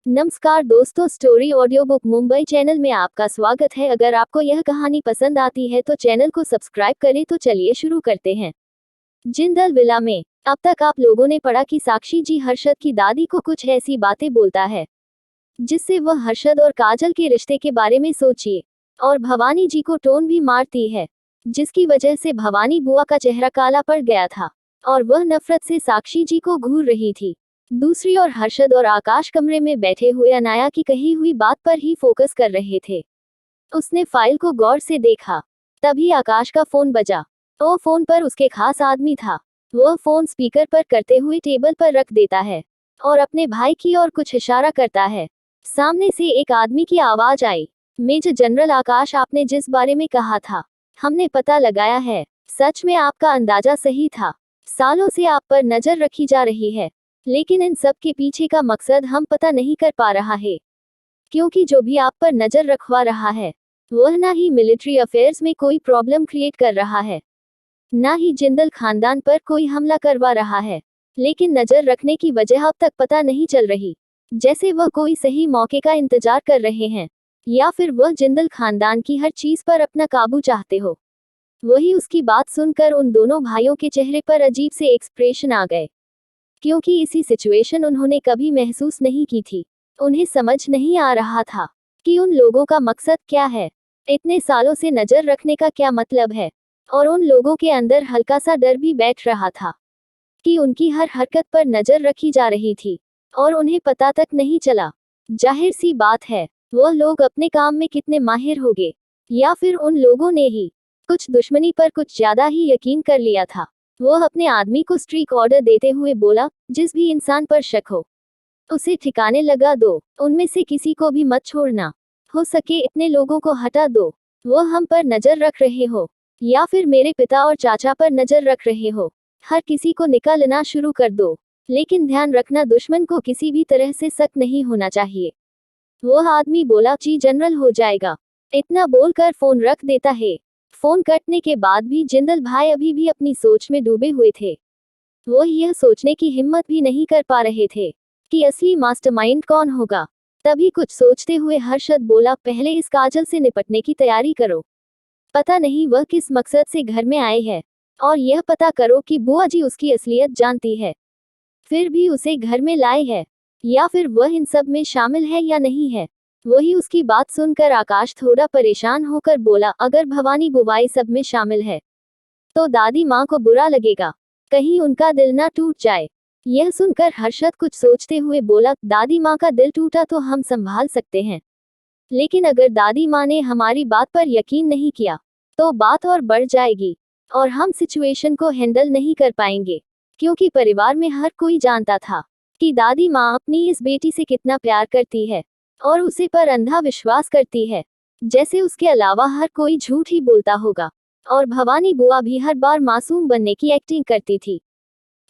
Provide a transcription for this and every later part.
नमस्कार दोस्तों, story audio book Mumbai channel में आपका स्वागत है। अगर आपको यह कहानी पसंद आती है तो चैनल को सब्सक्राइब करें। तो चलिए शुरू करते हैं। जिंदल विला में अब तक आप लोगों ने पढ़ा कि साक्षी जी हर्षद की दादी को कुछ ऐसी बातें बोलता है जिससे वह हर्षद और काजल के रिश्ते के बारे में सोचिए, और भवानी जी को टोन भी मारती है, जिसकी वजह से भवानी बुआ का चेहरा काला पड़ गया था और वह नफरत से साक्षी जी को घूर रही थी। दूसरी ओर हर्षद और आकाश कमरे में बैठे हुए अनाया की कही हुई बात पर ही फोकस कर रहे थे। उसने फाइल को गौर से देखा। तभी आकाश का फोन बजा। वो फोन पर उसके खास आदमी था। वह फोन स्पीकर पर करते हुए टेबल पर रख देता है और अपने भाई की ओर कुछ इशारा करता है। सामने से एक आदमी की आवाज आई, मेजर जनरल आकाश, आपने जिस बारे में कहा था हमने पता लगाया है। सच में आपका अंदाजा सही था। सालों से आप पर नजर रखी जा रही है, लेकिन इन सब के पीछे का मकसद हम पता नहीं कर पा रहा है, क्योंकि जो भी आप पर नजर रखवा रहा है वह ना ही मिलिट्री अफेयर्स में कोई प्रॉब्लम क्रिएट कर रहा है, ना ही जिंदल खानदान पर कोई हमला करवा रहा है, लेकिन नजर रखने की वजह अब तक पता नहीं चल रही। जैसे वह कोई सही मौके का इंतजार कर रहे हैं, या फिर वह जिंदल खानदान की हर चीज पर अपना काबू चाहते हो। वही उसकी बात सुनकर उन दोनों भाइयों के चेहरे पर अजीब से एक्सप्रेशन आ गए, क्योंकि इसी सिचुएशन उन्होंने कभी महसूस नहीं की थी। उन्हें समझ नहीं आ रहा था कि उन लोगों का मकसद क्या है, इतने सालों से नजर रखने का क्या मतलब है। और उन लोगों के अंदर हल्का सा डर भी बैठ रहा था कि उनकी हर हरकत पर नजर रखी जा रही थी और उन्हें पता तक नहीं चला। जाहिर सी बात है, वह लोग अपने काम में कितने माहिर होंगे, या फिर उन लोगों ने ही कुछ दुश्मनी पर कुछ ज्यादा ही यकीन कर लिया था। वह अपने आदमी को स्ट्रिक्ट ऑर्डर देते हुए बोला, जिस भी इंसान पर शक हो उसे ठिकाने लगा दो, उनमें से किसी को भी मत छोड़ना। हो सके इतने लोगों को हटा दो। वह हम पर नजर रख रहे हो या फिर मेरे पिता और चाचा पर नजर रख रहे हो, हर किसी को निकालना शुरू कर दो। लेकिन ध्यान रखना, दुश्मन को किसी भी तरह से शक नहीं होना चाहिए। वह आदमी बोला, जी जनरल, हो जाएगा। इतना बोलकर फोन रख देता है। फोन कटने के बाद भी जिंदल भाई अभी भी अपनी सोच में डूबे हुए थे। वो यह सोचने की हिम्मत भी नहीं कर पा रहे थे कि असली मास्टरमाइंड कौन होगा। तभी कुछ सोचते हुए हर्षद बोला, पहले इस काजल से निपटने की तैयारी करो। पता नहीं वह किस मकसद से घर में आए हैं, और यह पता करो कि बुआ जी उसकी असलियत जानती है, फिर भी उसे घर में लाए है, या फिर वह इन सब में शामिल है या नहीं है। वही उसकी बात सुनकर आकाश थोड़ा परेशान होकर बोला, अगर भवानी बुवाई सब में शामिल है तो दादी माँ को बुरा लगेगा, कहीं उनका दिल ना टूट जाए। यह सुनकर हर्षद कुछ सोचते हुए बोला, दादी माँ का दिल टूटा तो हम संभाल सकते हैं, लेकिन अगर दादी माँ ने हमारी बात पर यकीन नहीं किया तो बात और बढ़ जाएगी और हम सिचुएशन को हैंडल नहीं कर पाएंगे। क्योंकि परिवार में हर कोई जानता था कि दादी माँ अपनी इस बेटी से कितना प्यार करती है और उसे पर अंधा विश्वास करती है, जैसे उसके अलावा हर कोई झूठ ही बोलता होगा। और भवानी बुआ भी हर बार मासूम बनने की एक्टिंग करती थी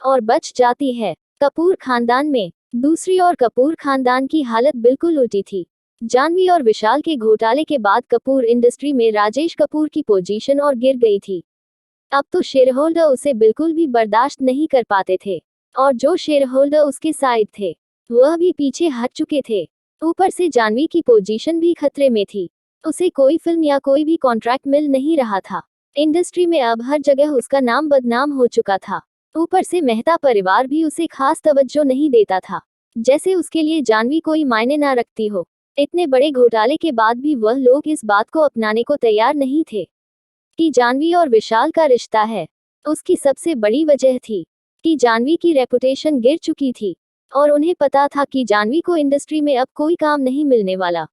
और बच जाती है। कपूर खानदान में दूसरी ओर कपूर खानदान की हालत बिल्कुल उल्टी थी। जानवी और विशाल के घोटाले के बाद कपूर इंडस्ट्री में राजेश कपूर की पोजीशन और गिर गई थी। अब तो शेयर होल्डर उसे बिल्कुल भी बर्दाश्त नहीं कर पाते थे, और जो शेयर होल्डर उसके साइड थे वह भी पीछे हट चुके थे। ऊपर से जानवी की पोजीशन भी खतरे में थी। उसे कोई फिल्म या कोई भी कॉन्ट्रैक्ट मिल नहीं रहा था। इंडस्ट्री में अब हर जगह उसका नाम बदनाम हो चुका था। ऊपर से मेहता परिवार भी उसे खास तवज्जो नहीं देता था, जैसे उसके लिए जानवी कोई मायने ना रखती हो। इतने बड़े घोटाले के बाद भी वह लोग इस बात को अपनाने को तैयार नहीं थे कि जानवी और विशाल का रिश्ता है। उसकी सबसे बड़ी वजह थी कि जानवी की रेपुटेशन गिर चुकी थी, और उन्हें पता था कि जानवी को इंडस्ट्री में अब कोई काम नहीं मिलने वाला।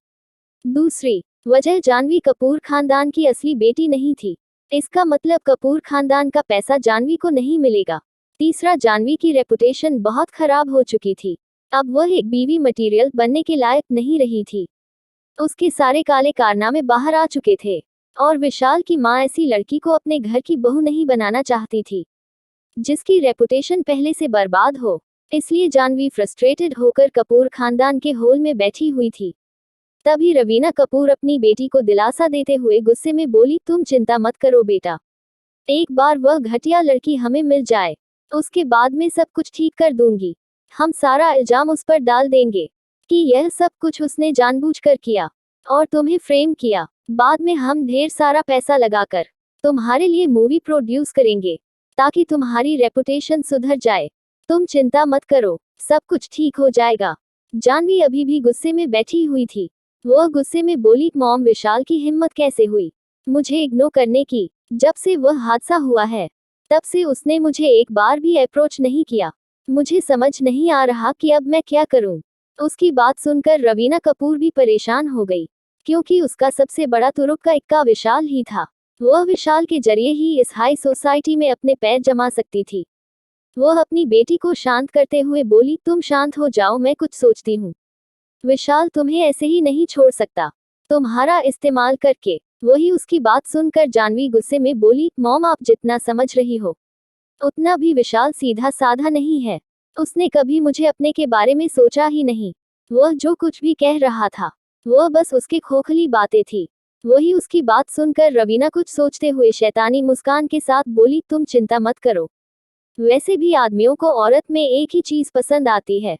दूसरी वजह, जानवी कपूर खानदान की असली बेटी नहीं थी। इसका मतलब कपूर खानदान का पैसा जानवी को नहीं मिलेगा। तीसरा, जानवी की रेपुटेशन बहुत खराब हो चुकी थी। अब वह एक बीवी मटेरियल बनने के लायक नहीं रही थी। उसके सारे काले कारनामे बाहर आ चुके थे, और विशाल की माँ ऐसी लड़की को अपने घर की बहू नहीं बनाना चाहती थी जिसकी रेपुटेशन पहले से बर्बाद हो। इसलिए जानवी फ्रस्ट्रेटेड होकर कपूर खानदान के होल में बैठी हुई थी। तभी रवीना कपूर अपनी बेटी को दिलासा देते हुए गुस्से में बोली, तुम चिंता मत करो बेटा, एक बार वह घटिया लड़की हमें मिल जाए उसके बाद में सब कुछ ठीक कर दूंगी। हम सारा इल्जाम उस पर डाल देंगे। कि यह सब कुछ उसने जानबूझकर किया और तुम्हें फ्रेम किया। बाद में हम ढेर सारा पैसा लगाकर तुम्हारे लिए मूवी प्रोड्यूस करेंगे ताकि तुम्हारी रेपुटेशन सुधर जाए। तुम चिंता मत करो, सब कुछ ठीक हो जाएगा। जानवी अभी भी गुस्से में बैठी हुई थी। वह गुस्से में बोली, मॉम, विशाल की हिम्मत कैसे हुई मुझे इग्नोर करने की? जब से वह हादसा हुआ है तब से उसने मुझे एक बार भी अप्रोच नहीं किया। मुझे समझ नहीं आ रहा कि अब मैं क्या करूं। उसकी बात सुनकर रवीना कपूर भी परेशान हो गई, क्योंकि उसका सबसे बड़ा तुरुप का इक्का विशाल ही था। वह विशाल के जरिए ही इस हाई सोसाइटी में अपने पैर जमा सकती थी। वह अपनी बेटी को शांत करते हुए बोली, तुम शांत हो जाओ, मैं कुछ सोचती हूँ। विशाल तुम्हें ऐसे ही नहीं छोड़ सकता, तुम्हारा इस्तेमाल करके। वही उसकी बात सुनकर जानवी गुस्से में बोली, मॉम, आप जितना समझ रही हो उतना भी विशाल सीधा साधा नहीं है। उसने कभी मुझे अपने के बारे में सोचा ही नहीं। वह जो कुछ भी कह रहा था वह बस उसकी खोखली बातें थी। वही उसकी बात सुनकर रवीना कुछ सोचते हुए शैतानी मुस्कान के साथ बोली, तुम चिंता मत करो। वैसे भी आदमियों को औरत में एक ही चीज पसंद आती है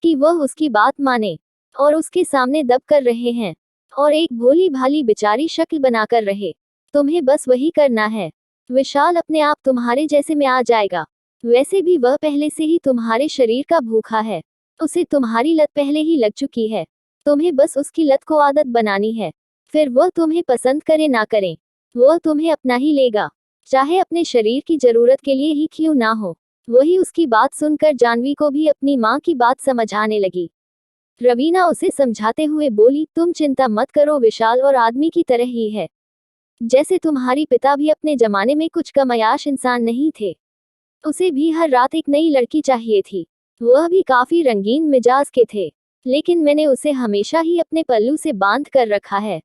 कि वह उसकी बात माने और उसके सामने दब कर रहे हैं और एक भोली भाली बेचारी शक्ल बनाकर रहे। तुम्हें बस वही करना है। विशाल अपने आप तुम्हारे जैसे में आ जाएगा। वैसे भी वह पहले से ही तुम्हारे शरीर का भूखा है। उसे तुम्हारी लत पहले ही लग चुकी है। तुम्हें बस उसकी लत को आदत बनानी है। फिर वह तुम्हें पसंद करे ना करे, वह तुम्हें अपना ही लेगा, चाहे अपने शरीर की जरूरत के लिए ही क्यों ना हो। वही उसकी बात सुनकर जानवी को भी अपनी माँ की बात समझ आने लगी। रवीना उसे समझाते हुए बोली, तुम चिंता मत करो, विशाल और आदमी की तरह ही है। जैसे तुम्हारी पिता भी अपने जमाने में कुछ कम अयाश इंसान नहीं थे। उसे भी हर रात एक नई लड़की चाहिए थी। वह भी काफी रंगीन मिजाज के थे, लेकिन मैंने उसे हमेशा ही अपने पल्लू से बांध कर रखा है।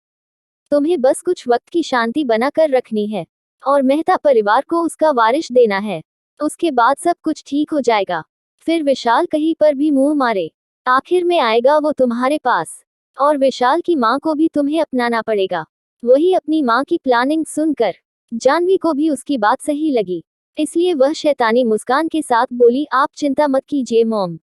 तुम्हें बस कुछ वक्त की शांति बना कर रखनी है और मेहता परिवार को उसका वारिश देना है। उसके बाद सब कुछ ठीक हो जाएगा। फिर विशाल कहीं पर भी मुंह मारे, आखिर में आएगा वो तुम्हारे पास और विशाल की माँ को भी तुम्हें अपनाना पड़ेगा। वही अपनी माँ की प्लानिंग सुनकर जानवी को भी उसकी बात सही लगी, इसलिए वह शैतानी मुस्कान के साथ बोली, आप चिंता मत कीजिए मॉम,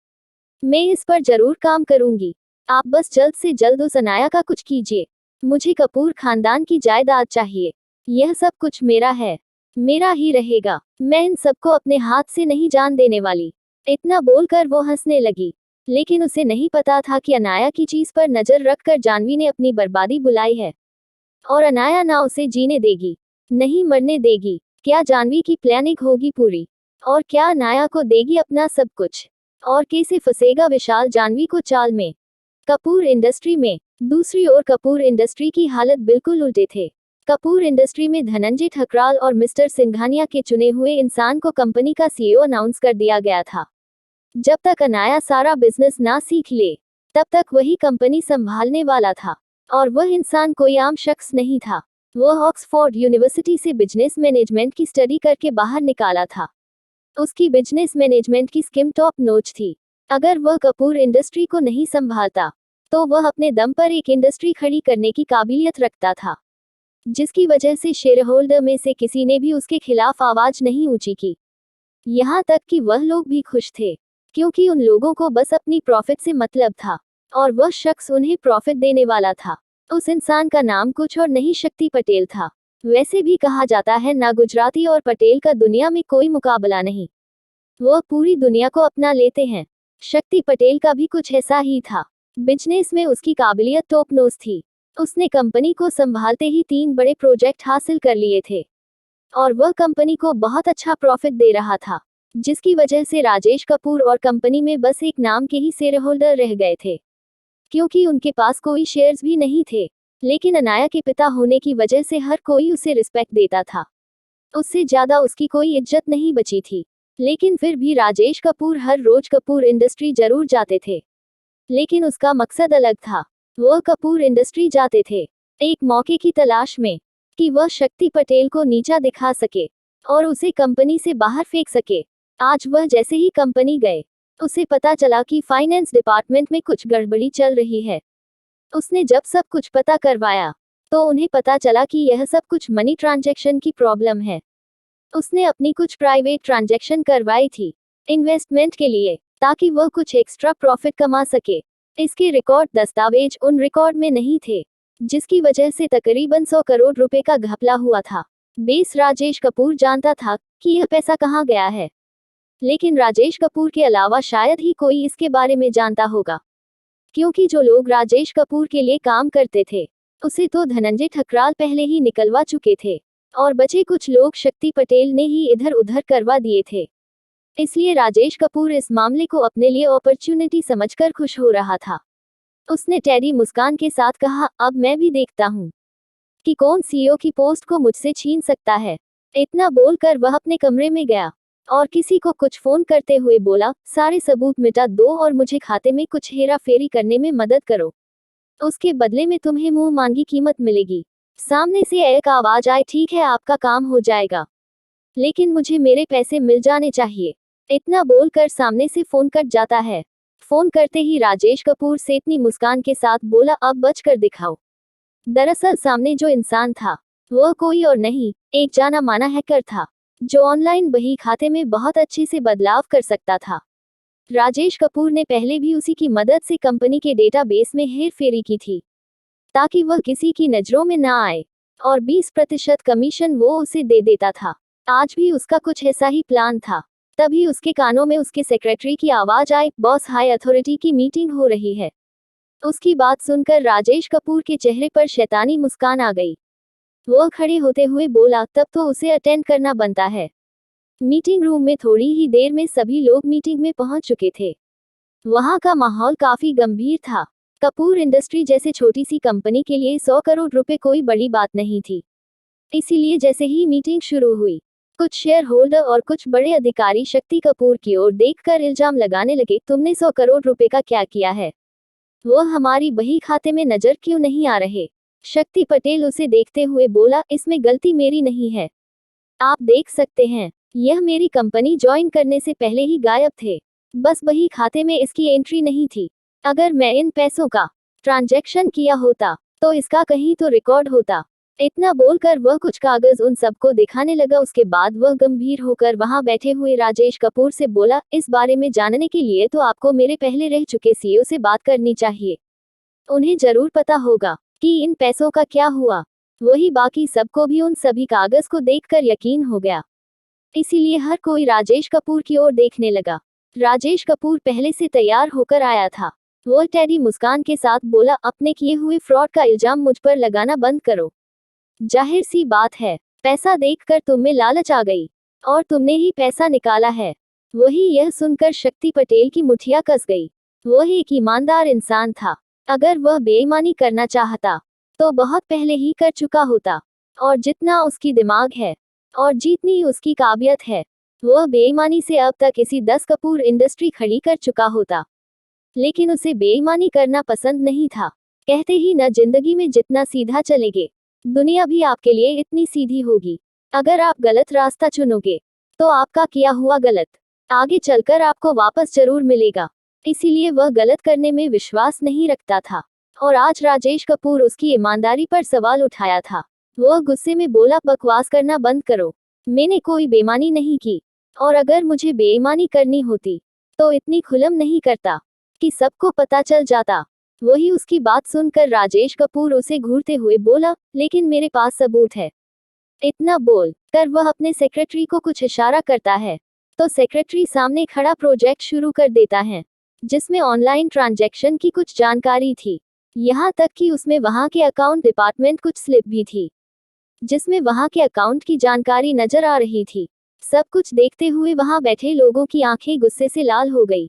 मैं इस पर जरूर काम करूंगी। आप बस जल्द से जल्द उस अनाया का कुछ कीजिए। मुझे कपूर खानदान की जायदाद चाहिए। यह सब कुछ मेरा है, मेरा ही रहेगा। मैं इन सबको अपने हाथ से नहीं जान देने वाली। इतना बोलकर वो हंसने लगी, लेकिन उसे नहीं पता था कि अनाया की चीज पर नजर रखकर जानवी ने अपनी बर्बादी बुलाई है और अनाया ना उसे जीने देगी, नहीं मरने देगी। क्या जानवी की प्लानिंग होगी पूरी और क्या अनाया को देगी अपना सब कुछ? और कैसे फंसेगा विशाल जानवी को चाल में? कपूर इंडस्ट्री में दूसरी ओर कपूर इंडस्ट्री की हालत बिल्कुल उल्टे थे। कपूर इंडस्ट्री में धनंजय ठकराल और मिस्टर सिंघानिया के चुने हुए इंसान को कंपनी का सीईओ अनाउंस कर दिया गया था। जब तक अनाया सारा बिजनेस ना सीख ले तब तक वही कंपनी संभालने वाला था और वह इंसान कोई आम शख्स नहीं था। वह ऑक्सफोर्ड यूनिवर्सिटी से बिजनेस मैनेजमेंट की स्टडी करके बाहर निकाला था। उसकी बिजनेस मैनेजमेंट की स्किम टॉप नॉच थी। अगर वह कपूर इंडस्ट्री को नहीं संभालता तो वह अपने दम पर एक इंडस्ट्री खड़ी करने की काबिलियत रखता था, जिसकी वजह से शेयर होल्डर में से किसी ने भी उसके खिलाफ आवाज नहीं ऊंची की। यहाँ तक कि वह लोग भी खुश थे, क्योंकि उन लोगों को बस अपनी प्रॉफिट से मतलब था और वह शख्स उन्हें प्रॉफिट देने वाला था। उस इंसान का नाम कुछ और नहीं, शक्ति पटेल था। वैसे भी कहा जाता है ना, गुजराती और पटेल का दुनिया में कोई मुकाबला नहीं। वह पूरी दुनिया को अपना लेते हैं। शक्ति पटेल का भी कुछ ऐसा ही था। बिजनेस में उसकी काबिलियत टॉप नॉच थी। उसने कंपनी को संभालते ही 3 बड़े प्रोजेक्ट हासिल कर लिए थे और वह कंपनी को बहुत अच्छा प्रॉफिट दे रहा था, जिसकी वजह से राजेश कपूर और कंपनी में बस एक नाम के ही शेयर होल्डर रह गए थे, क्योंकि उनके पास कोई शेयर्स भी नहीं थे। लेकिन अनाया के पिता होने की वजह से हर कोई उसे रिस्पेक्ट देता था। उससे ज्यादा उसकी कोई इज्जत नहीं बची थी। लेकिन फिर भी राजेश कपूर हर रोज कपूर इंडस्ट्री जरूर जाते थे, लेकिन उसका मकसद अलग था। वह कपूर इंडस्ट्री जाते थे एक मौके की तलाश में कि वह शक्ति पटेल को नीचा दिखा सके और उसे कंपनी से बाहर फेंक सके। आज वह जैसे ही कंपनी गए, उसे पता चला कि फाइनेंस डिपार्टमेंट में कुछ गड़बड़ी चल रही है। उसने जब सब कुछ पता करवाया तो उन्हें पता चला कि यह सब कुछ मनी ट्रांजैक्शन की प्रॉब्लम है। उसने अपनी कुछ प्राइवेट ट्रांजैक्शन करवाई थी इन्वेस्टमेंट के लिए, ताकि वह कुछ एक्स्ट्रा प्रॉफिट कमा सके। इसके रिकॉर्ड दस्तावेज उन रिकॉर्ड में नहीं थे, जिसकी वजह से तकरीबन 100 करोड़ रुपए का घपला हुआ था। बेस राजेश कपूर जानता था कि यह पैसा कहाँ गया है, लेकिन राजेश कपूर के अलावा शायद ही कोई इसके बारे में जानता होगा, क्योंकि जो लोग राजेश कपूर के लिए काम करते थे उसे तो धनंजय ठकराल पहले ही निकलवा चुके थे, और बचे कुछ लोग शक्ति पटेल ने ही इधर उधर करवा दिए थे। इसलिए राजेश कपूर इस मामले को अपने लिए अपॉर्चुनिटी समझकर खुश हो रहा था। उसने टेडी मुस्कान के साथ कहा, अब मैं भी देखता हूँ कि कौन सीईओ की पोस्ट को मुझसे छीन सकता है। इतना बोलकर वह अपने कमरे में गया और किसी को कुछ फोन करते हुए बोला, सारे सबूत मिटा दो और मुझे खाते में कुछ हेरा फेरी करने में मदद करो। उसके बदले में तुम्हें मुंह मांगी कीमत मिलेगी। सामने से एक आवाज आई, ठीक है आपका काम हो जाएगा, लेकिन मुझे मेरे पैसे मिल जाने चाहिए। इतना बोलकर सामने से फोन कट जाता है। फोन करते ही राजेश कपूर सेतनी मुस्कान के साथ बोला, अब बच कर दिखाओ। दरअसल सामने जो इंसान था वह कोई और नहीं, एक जाना माना हैकर था, जो ऑनलाइन बही खाते में बहुत अच्छे से बदलाव कर सकता था। राजेश कपूर ने पहले भी उसी की मदद से कंपनी के डेटाबेस में हेरफेरी की थी, ताकि वह किसी की नजरों में ना आए, और 20% कमीशन वो उसे दे देता था। आज भी उसका कुछ ऐसा ही प्लान था। तभी उसके कानों में उसके सेक्रेटरी की आवाज आई, बॉस, हाई अथॉरिटी की मीटिंग हो रही है। उसकी बात सुनकर राजेश कपूर के चेहरे पर शैतानी मुस्कान आ गई। वह खड़े होते हुए बोला, तब तो उसे अटेंड करना बनता है। मीटिंग रूम में थोड़ी ही देर में सभी लोग मीटिंग में पहुंच चुके थे। वहां का माहौल काफी गंभीर था। कपूर इंडस्ट्री जैसे छोटी सी कंपनी के लिए 100 करोड़ रुपए कोई बड़ी बात नहीं थी। इसीलिए जैसे ही मीटिंग शुरू हुई, कुछ शेयर होल्डर और कुछ बड़े अधिकारी शक्ति कपूर की ओर देखकर इल्जाम लगाने लगे, तुमने 100 करोड़ रुपए का क्या किया है? वो हमारी बही खाते में नजर क्यों नहीं आ रहे? शक्ति पटेल उसे देखते हुए बोला, इसमें गलती मेरी नहीं है। आप देख सकते हैं, यह मेरी कंपनी ज्वाइन करने से पहले ही गायब थे। बस बही खाते में इसकी एंट्री नहीं थी। अगर मैं इन पैसों का ट्रांजैक्शन किया होता तो इसका कहीं तो रिकॉर्ड होता। इतना बोलकर वह कुछ कागज उन सबको दिखाने लगा। उसके बाद वह गंभीर होकर वहां बैठे हुए राजेश कपूर से बोला, इस बारे में जानने के लिए तो आपको मेरे पहले रह चुके सीईओ से बात करनी चाहिए। उन्हें जरूर पता होगा कि इन पैसों का क्या हुआ। वही बाकी सबको भी उन सभी कागज को देखकर यकीन हो गया। इसीलिए हर कोई राजेश कपूर की ओर देखने लगा। राजेश कपूर पहले से तैयार होकर आया था। वह टेडी मुस्कान के साथ बोला, अपने किए हुए फ्रॉड का इल्जाम मुझ पर लगाना बंद करो। जाहिर सी बात है, पैसा देखकर तुम में लालच आ गई और तुमने ही पैसा निकाला है। वही यह सुनकर शक्ति पटेल की मुठिया कस गई। वह एक ईमानदार इंसान था। अगर वह बेईमानी करना चाहता तो बहुत पहले ही कर चुका होता, और जितना उसकी दिमाग है और जितनी उसकी काबिलियत है, वह बेईमानी से अब तक इसी 10 कपूर इंडस्ट्री खड़ी कर चुका होता। लेकिन उसे बेईमानी करना पसंद नहीं था। कहते ही न, जिंदगी में जितना सीधा चलेंगे, दुनिया भी आपके लिए इतनी सीधी होगी। अगर आप गलत रास्ता चुनोगे तो आपका किया हुआ गलत आगे चलकर आपको वापस जरूर मिलेगा। इसीलिए वह गलत करने में विश्वास नहीं रखता था, और आज राजेश कपूर उसकी ईमानदारी पर सवाल उठाया था। वह गुस्से में बोला, बकवास करना बंद करो। मैंने कोई बेईमानी नहीं की, और अगर मुझे बेईमानी करनी होती तो इतनी खुलम नहीं करता कि सबको पता चल जाता। वही उसकी बात सुनकर राजेश कपूर उसे घूरते हुए बोला, लेकिन मेरे पास सबूत है। इतना बोल कर वह अपने सेक्रेटरी को कुछ इशारा करता है तो सेक्रेटरी सामने खड़ा प्रोजेक्ट शुरू कर देता है, जिसमें ऑनलाइन ट्रांजैक्शन की कुछ जानकारी थी। यहाँ तक कि उसमें वहां के अकाउंट डिपार्टमेंट कुछ स्लिप भी थी, जिसमें वहां के अकाउंट की जानकारी नजर आ रही थी। सब कुछ देखते हुए वहां बैठे लोगों की आंखें गुस्से से लाल हो गई,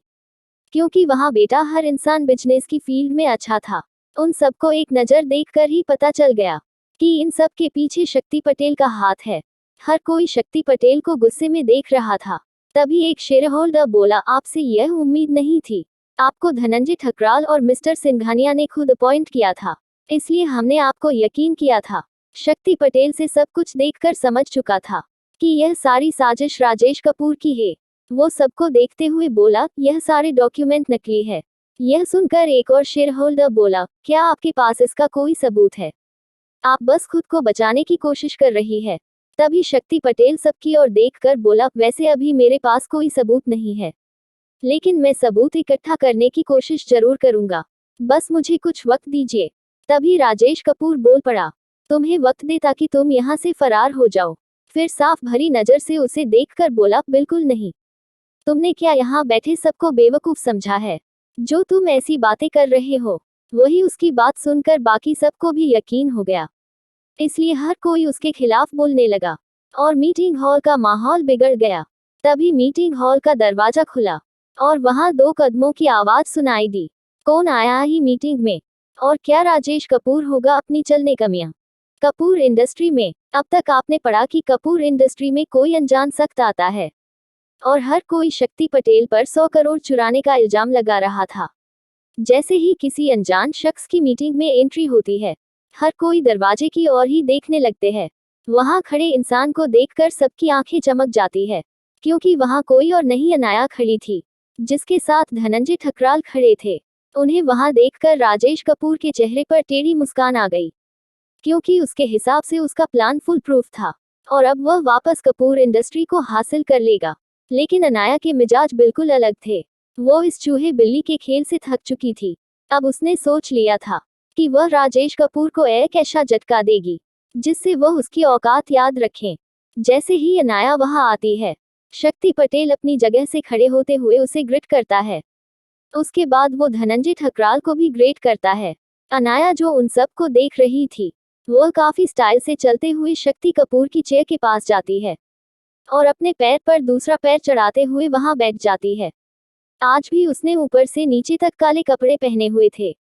क्योंकि वहां बेटा हर इंसान बिजनेस की फील्ड में अच्छा था। उन सबको एक नजर देखकर ही पता चल गया कि इन सब के पीछे शक्ति पटेल का हाथ है। हर कोई शक्ति पटेल को गुस्से में देख रहा था। तभी एक शेयर होल्डर बोला, आपसे यह उम्मीद नहीं थी। आपको धनंजय ठकराल और मिस्टर सिंघानिया ने खुद अपॉइंट किया था, इसलिए हमने आपको यकीन किया था। शक्ति पटेल से सब कुछ देखकर समझ चुका था कि यह सारी साजिश राजेश कपूर की है। वो सबको देखते हुए बोला, यह सारे डॉक्यूमेंट नकली है। यह सुनकर एक और शेयर होल्डर बोला, क्या आपके पास इसका कोई सबूत है? आप बस खुद को बचाने की कोशिश कर रही है। तभी शक्ति पटेल सबकी ओर देखकर बोला, वैसे अभी मेरे पास कोई सबूत नहीं है, लेकिन मैं सबूत इकट्ठा करने की कोशिश जरूर करूंगा। बस मुझे कुछ वक्त दीजिए। तभी राजेश कपूर बोल पड़ा, तुम्हें वक्त दे ताकि तुम यहाँ से फरार हो जाओ। फिर साफ भरी नजर से उसे देखकर बोला, बिल्कुल नहीं। तुमने क्या यहाँ बैठे सबको बेवकूफ समझा है? जो तुम ऐसी बातें कर रहे हो। वही उसकी बात सुनकर बाकी सबको भी यकीन हो गया, इसलिए हर कोई उसके खिलाफ बोलने लगा और मीटिंग हॉल का माहौल बिगड़ गया। तभी मीटिंग हॉल का दरवाजा खुला और वहां 2 कदमों की आवाज सुनाई दी। कौन आया ही मीटिंग में? और क्या राजेश कपूर होगा अपनी चलने कमियां? कपूर इंडस्ट्री में। अब तक आपने पढ़ा कि कपूर इंडस्ट्री में कोई अनजान सख्त आता है और हर कोई शक्ति पटेल पर 100 करोड़ चुराने का इल्जाम लगा रहा था। जैसे ही किसी अनजान शख्स की मीटिंग में एंट्री होती है, हर कोई दरवाजे की ओर ही देखने लगते हैं। वहां खड़े इंसान को देखकर सबकी आंखें चमक जाती है, क्योंकि वहां कोई और नहीं अनाया खड़ी थी, जिसके साथ धनंजय ठकराल खड़े थे। उन्हें वहां देखकर राजेश कपूर के चेहरे पर टेढ़ी मुस्कान आ गई, क्योंकि उसके हिसाब से उसका प्लान फुल प्रूफ था और अब वह वापस कपूर इंडस्ट्री को हासिल कर लेगा। लेकिन अनाया के मिजाज बिल्कुल अलग थे। वो इस चूहे बिल्ली के खेल से थक चुकी थी। अब उसने सोच लिया था कि वह राजेश कपूर को एक ऐसा झटका देगी जिससे वह उसकी औकात याद रखें। जैसे ही अनाया वहां आती है, शक्ति पटेल अपनी जगह से खड़े होते हुए उसे ग्रिट करता है। उसके बाद वो धनंजय ठकराल को भी ग्रेट करता है। अनाया जो उन सब को देख रही थी, वो काफी स्टाइल से चलते हुए शक्ति कपूर की चेयर के पास जाती है और अपने पैर पर दूसरा पैर चढ़ाते हुए वहां बैठ जाती है। आज भी उसने ऊपर से नीचे तक काले कपड़े पहने हुए थे,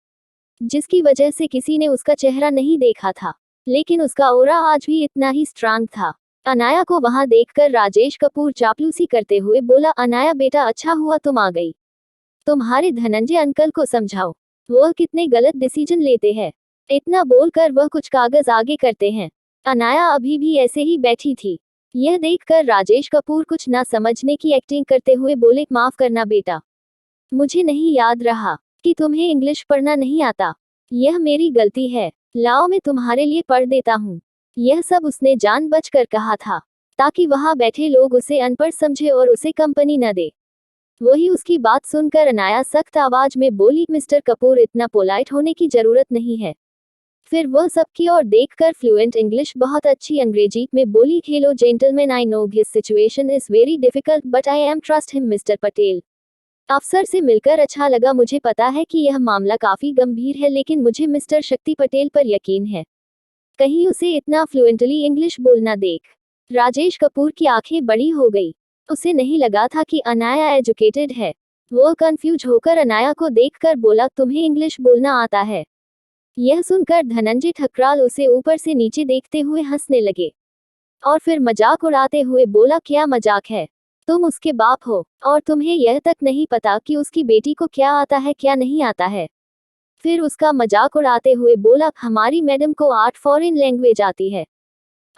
जिसकी वजह से किसी ने उसका चेहरा नहीं देखा था, लेकिन उसका ऑरा आज भी इतना ही स्ट्रांग था। अनाया को वहां देखकर राजेश कपूर चापलूसी करते हुए बोला, अनाया बेटा, अच्छा हुआ तुम आ गई। तुम्हारे धनंजय अंकल को समझाओ, वह कितने गलत डिसीजन लेते हैं। इतना बोलकर वह कुछ कागज आगे करते हैं। अनाया अभी भी ऐसे ही बैठी थी। यह देखकर राजेश कपूर कुछ ना समझने की एक्टिंग करते हुए बोले, माफ करना बेटा, मुझे नहीं याद रहा कि तुम्हें इंग्लिश पढ़ना नहीं आता। यह मेरी गलती है, लाओ मैं तुम्हारे लिए पढ़ देता हूँ। यह सब उसने जानबूझकर कहा था, ताकि वहां बैठे लोग उसे अनपढ़ समझे और उसे कंपनी न दे। वही उसकी बात सुनकर अनाया सख्त आवाज में बोली, मिस्टर कपूर, इतना पोलाइट होने की जरूरत नहीं है। फिर वह सबकी ओर देखकर फ्लुएंट इंग्लिश, बहुत अच्छी अंग्रेजी में बोली, hello gentleman, I know his situation is very difficult but I am trust him mister Patel. अफसर से मिलकर अच्छा लगा। मुझे पता है कि यह मामला काफी गंभीर है, लेकिन मुझे मिस्टर शक्ति पटेल पर यकीन है। कहीं उसे इतना फ्लुएंटली इंग्लिश बोलना देख राजेश कपूर की आंखें बड़ी हो गई। उसे नहीं लगा था कि अनाया एजुकेटेड है। वो कंफ्यूज होकर अनाया को देखकर बोला, तुम्हें इंग्लिश बोलना आता है? यह सुनकर धनंजय ठकराल उसे ऊपर से नीचे देखते हुए हंसने लगे और फिर मजाक उड़ाते हुए बोला, क्या मजाक है? तुम उसके बाप हो और तुम्हें यह तक नहीं पता कि उसकी बेटी को क्या आता है क्या नहीं आता है। फिर उसका मजाक उड़ाते हुए बोला, हमारी मैडम को 8 फॉरेन लैंग्वेज आती है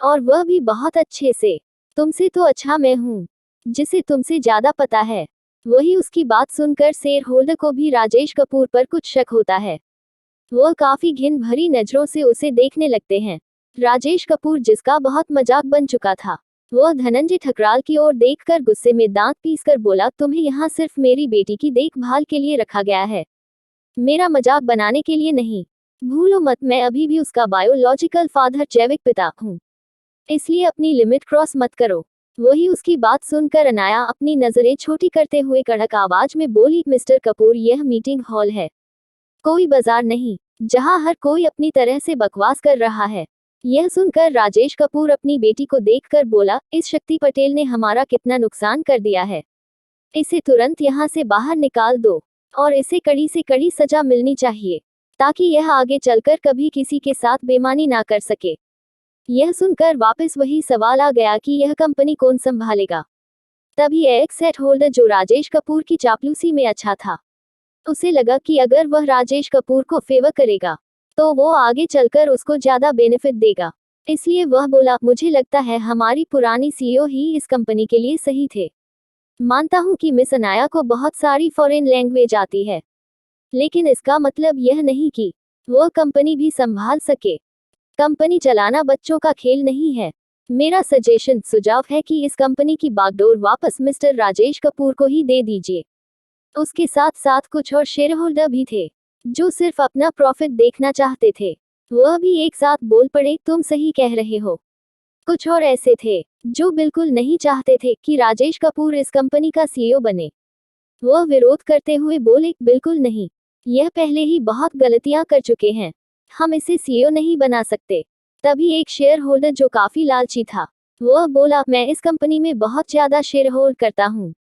और वह भी बहुत अच्छे से। तुमसे तो अच्छा मैं हूँ, जिसे तुमसे ज्यादा पता है। वही उसकी बात सुनकर शेयर होल्डर को भी राजेश कपूर पर कुछ शक होता है। वह काफी घिन भरी नजरों से उसे देखने लगते हैं। राजेश कपूर, जिसका बहुत मजाक बन चुका था, वह धनंजय ठकराल की ओर देखकर गुस्से में दांत पीसकर बोला, तुम्हें यहाँ सिर्फ मेरी बेटी की देखभाल के लिए रखा गया है, मेरा मजाक बनाने के लिए नहीं। भूलो मत, मैं अभी भी उसका बायोलॉजिकल फादर, जैविक पिता हूँ, इसलिए अपनी लिमिट क्रॉस मत करो। वही उसकी बात सुनकर अनाया अपनी नजरें छोटी करते हुए कड़क आवाज में बोली, मिस्टर कपूर, यह मीटिंग हॉल है, कोई बाजार नहीं, जहां हर कोई अपनी तरह से बकवास कर रहा है। यह सुनकर राजेश कपूर अपनी बेटी को देखकर बोला, इस शक्ति पटेल ने हमारा कितना नुकसान कर दिया है। इसे तुरंत यहाँ से बाहर निकाल दो और इसे कड़ी से कड़ी सजा मिलनी चाहिए, ताकि यह आगे चलकर कभी किसी के साथ बेईमानी ना कर सके। यह सुनकर वापस वही सवाल आ गया कि यह कंपनी कौन संभालेगा। तभी एक सेट होल्डर, जो राजेश कपूर की चापलूसी में अच्छा था, उसे लगा कि अगर वह राजेश कपूर को फेवर करेगा तो वो आगे चलकर उसको ज्यादा बेनिफिट देगा। इसलिए वह बोला, मुझे लगता है हमारी पुरानी सीईओ ही इस कंपनी के लिए सही थे। मानता हूँ कि मिस अनाया को बहुत सारी फॉरेन लैंग्वेज आती है, लेकिन इसका मतलब यह नहीं कि वह कंपनी भी संभाल सके। कंपनी चलाना बच्चों का खेल नहीं है। मेरा सुझाव है कि इस कंपनी की बागडोर वापस मिस्टर राजेश कपूर को ही दे दीजिए। उसके साथ साथ कुछ और शेयर होल्डर भी थे, जो सिर्फ अपना प्रॉफिट देखना चाहते थे, वह भी एक साथ बोल पड़े, तुम सही कह रहे हो। कुछ और ऐसे थे जो बिल्कुल नहीं चाहते थे कि राजेश कपूर इस कंपनी का सीईओ बने। वह विरोध करते हुए बोले, बिल्कुल नहीं, यह पहले ही बहुत गलतियां कर चुके हैं, हम इसे सीईओ नहीं बना सकते। तभी एक शेयर होल्डर जो काफी लालची था, वह बोला, मैं इस कंपनी में बहुत ज्यादा शेयर होल्ड करता हूँ,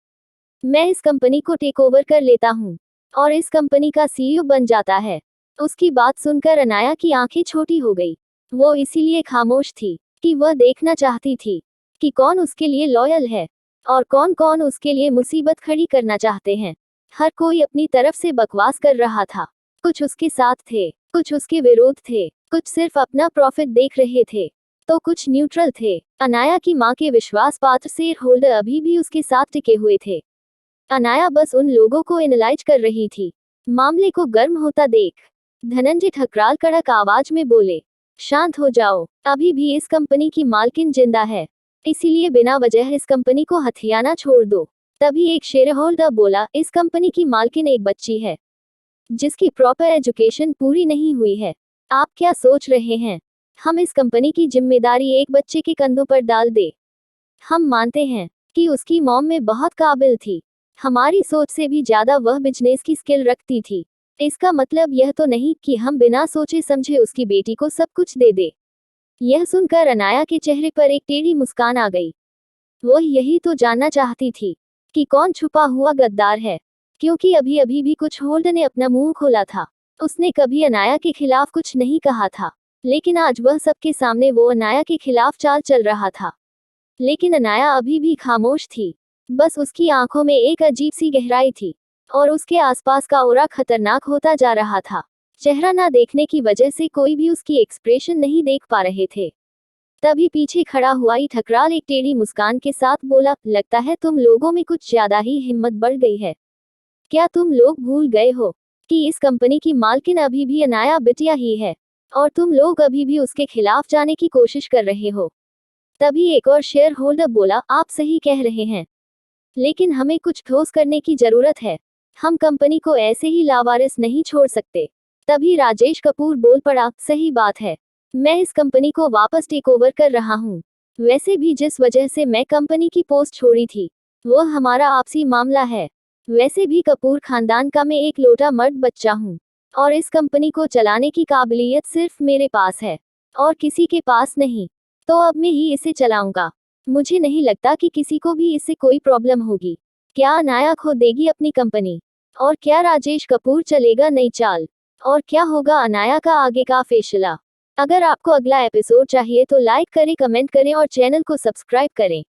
मैं इस कंपनी को टेक ओवर कर लेता हूँ और इस कंपनी का सीईओ बन जाता है। उसकी बात सुनकर अनाया की आंखें छोटी हो गई। वो इसीलिए खामोश थी कि वह देखना चाहती थी कि कौन उसके लिए लॉयल है और कौन कौन उसके लिए मुसीबत खड़ी करना चाहते हैं। हर कोई अपनी तरफ से बकवास कर रहा था। कुछ उसके साथ थे, कुछ उसके विरोध थे, कुछ सिर्फ अपना प्रॉफिट देख रहे थे, तो कुछ न्यूट्रल थे। अनाया की मां के विश्वास पात्र शेयर होल्डर अभी भी उसके साथ टिके हुए थे। अनाया बस उन लोगों को एनालाइज कर रही थी। मामले को गर्म होता देख धनंजय ठकराल कड़क आवाज में बोले, शांत हो जाओ, अभी भी इस कंपनी की मालकिन जिंदा है, इसीलिए बिना वजह इस कंपनी को हथियाना छोड़ दो। तभी एक शेयर होल्डर बोला, इस कंपनी की मालकिन एक बच्ची है जिसकी प्रॉपर एजुकेशन पूरी नहीं हुई है। आप क्या सोच रहे हैं, हम इस कंपनी की जिम्मेदारी एक बच्चे के कंधों पर डाल दे? हम मानते हैं कि उसकी मॉम में बहुत काबिल थी, हमारी सोच से भी ज्यादा वह बिजनेस की स्किल रखती थी। इसका मतलब यह तो नहीं कि हम बिना सोचे समझे उसकी बेटी को सब कुछ दे दे। यह सुनकर अनाया के चेहरे पर एक टेढ़ी मुस्कान आ गई। वह यही तो जानना चाहती थी कि कौन छुपा हुआ गद्दार है, क्योंकि अभी अभी भी कुछ होल्डर ने अपना मुंह खोला था। उसने कभी अनाया के खिलाफ कुछ नहीं कहा था, लेकिन आज वह सबके सामने वो अनाया के खिलाफ चाल चल रहा था। लेकिन अनाया अभी भी खामोश थी। बस उसकी आंखों में एक अजीब सी गहराई थी और उसके आसपास का ऑरा खतरनाक होता जा रहा था। चेहरा ना देखने की वजह से कोई भी उसकी एक्सप्रेशन नहीं देख पा रहे थे। तभी पीछे खड़ा हुआ ही ठकराल एक टेढ़ी मुस्कान के साथ बोला, लगता है तुम लोगों में कुछ ज्यादा ही हिम्मत बढ़ गई है। क्या तुम लोग भूल गए हो कि इस कंपनी की मालकिन अभी भी अनाया बिटिया ही है और तुम लोग अभी भी उसके खिलाफ जाने की कोशिश कर रहे हो? तभी एक और शेयर होल्डर बोला, आप सही कह रहे हैं, लेकिन हमें कुछ ठोस करने की जरूरत है, हम कंपनी को ऐसे ही लावारिस नहीं छोड़ सकते। तभी राजेश कपूर बोल पड़ा, सही बात है, मैं इस कंपनी को वापस टेक ओवर कर रहा हूँ। वैसे भी जिस वजह से मैं कंपनी की पोस्ट छोड़ी थी, वह हमारा आपसी मामला है। वैसे भी कपूर खानदान का मैं एक लोटा मर्द बच्चा हूँ और इस कंपनी को चलाने की काबिलियत सिर्फ मेरे पास है और किसी के पास नहीं, तो अब मैं ही इसे चलाऊंगा। मुझे नहीं लगता कि किसी को भी इससे कोई प्रॉब्लम होगी। क्या अनाया खो देगी अपनी कंपनी, और क्या राजेश कपूर चलेगा नई चाल, और क्या होगा अनाया का आगे का फैसला? अगर आपको अगला एपिसोड चाहिए तो लाइक करें, कमेंट करें और चैनल को सब्सक्राइब करें।